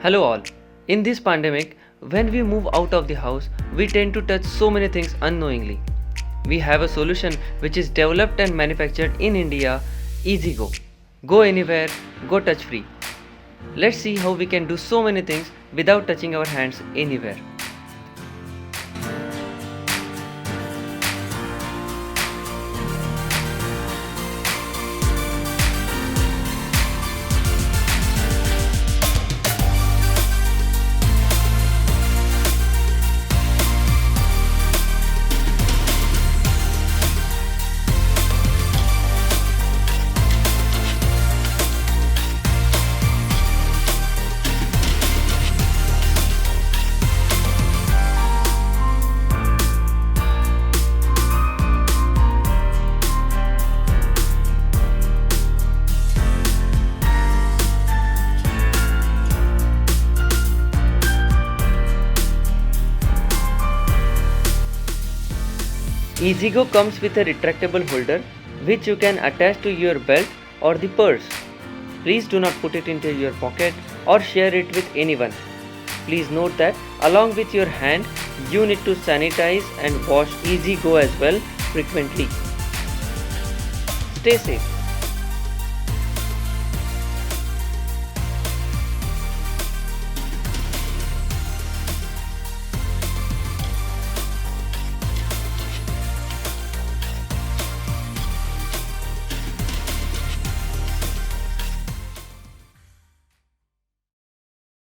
Hello all. In this pandemic, when we move out of the house, we tend to touch so many things unknowingly. We have a solution which is developed and manufactured in India, EzeeGo. Go anywhere, go touch free. Let's see how we can do so many things without touching our hands anywhere. EzeeGo comes with a retractable holder which you can attach to your belt or the purse. Please do not put it into your pocket or share it with anyone. Please note that along with your hand, you need to sanitize and wash EzeeGo as well frequently. Stay safe.